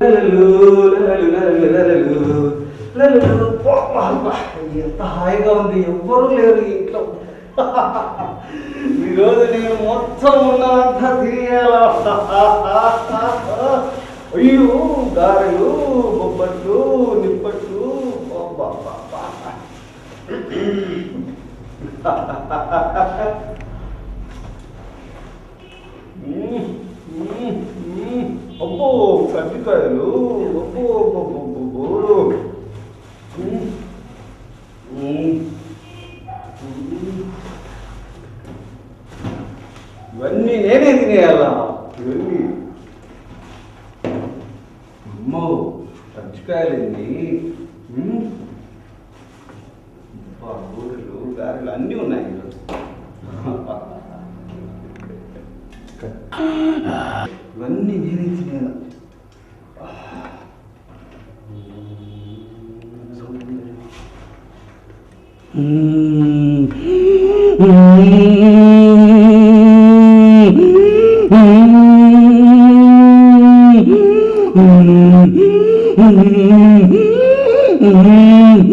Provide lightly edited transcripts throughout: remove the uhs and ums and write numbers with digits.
ఎంత హాయిగా ఉంది, ఎవ్వరూ లేరు ఇంట్లో. ఈరోజు నేను మొత్తం ఉన్నంతా తిరిగేలా. అయ్యో, గారెలు, బొబ్బట్లు, నిప్పట్లు. అబ్బో, కజ్జికాయలు. అబ్బో, ఇవన్నీ నేనే తినేయాలా? ఇవన్నీ అమ్మో, కజ్జికాయలండి, బూరెలు, గారెలు అన్నీ ఉన్నాయి ఈరోజు. ఇవన్నీ నేనే తినేయాలి. ఎవరు?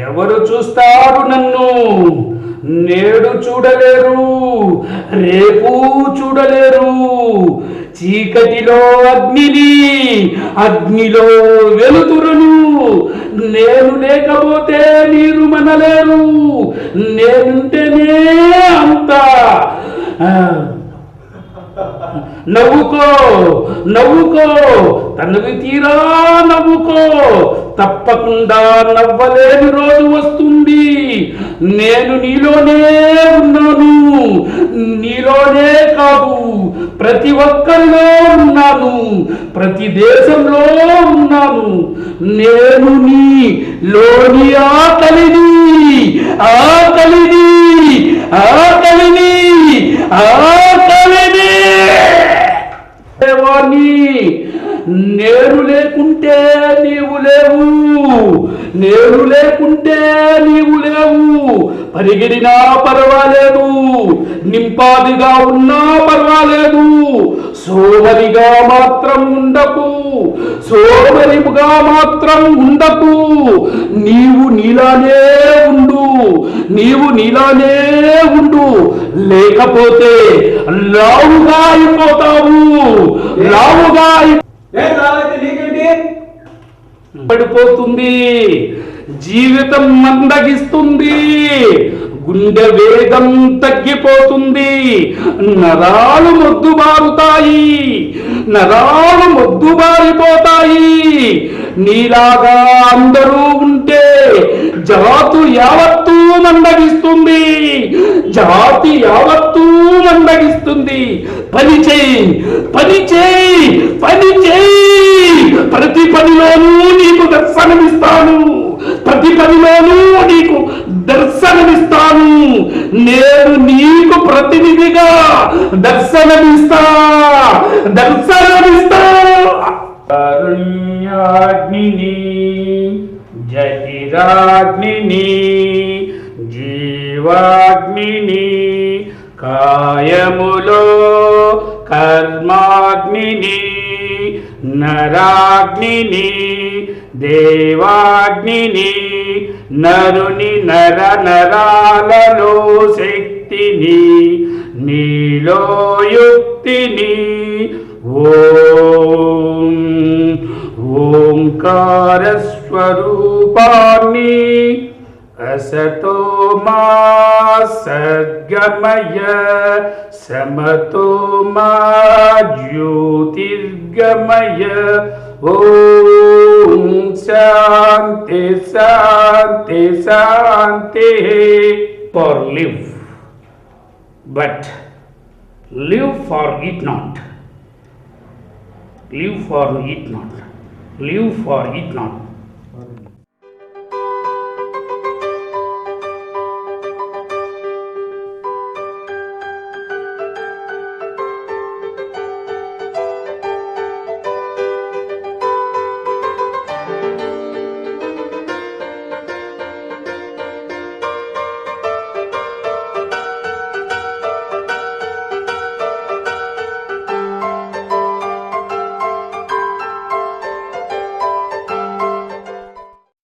ఎవరు చూస్తారు నన్ను? నేడు చూడలేరు, రేపు చూడలేరు. చీకటిలో అగ్నిని, అగ్నిలో వెలుతురును. నేను లేకపోతే మీరు మనలేరు, నేనుంటేనే అంతా. నవ్వుకో, తనవి తీరా నవ్వుకో. తప్పకుండా నవ్వలేని రోజు వస్తుంది. నేను నీలోనే ఉన్నాను, నీలోనే కాదు, ప్రతి ఒక్కరిలో ఉన్నాను, ప్రతి దేశంలో ఉన్నాను. నేను నీలోని ఆకలిని నేను లేకుంటే నీవు లేవు. పరిగిడినా పర్వాలేదు, నింపాదిగా ఉన్నా పర్వాలేదు. సోమరిగా మాత్రం ఉండకు. నీవు నీలానే ఉండు, లేకపోతే లావుగా అయిపోతావు. పడిపోతుంది, జీవితం మందగిస్తుంది, గుండె వేగం తగ్గిపోతుంది, నరాలు మొద్దుబారిపోతాయి. నీలాగా అందరూ ఉంటే జాతి యావత్తూ మందగిస్తుంది. పని చేయి, ప్రతి పనిలోనూ నీకు దర్శనమిస్తాను. నేను నీకు ప్రతినిధిగా దర్శనమిస్తా. అరుణ్యాగ్నిని, జఠిరాగ్నిని, జీవాగ్నిని, కాయములో కర్మాగ్నిని, నరాగ్నిని, దేవాగ్నిని, నరుని నరాలలో శక్తిని, నీలో యుక్తిని. ఓంకార सद्गमय समतोमा ज्योतिर्गमय ॐ शान्ति शान्ति शान्तिः. For live, but live for it not. Live for it not. Live for it not.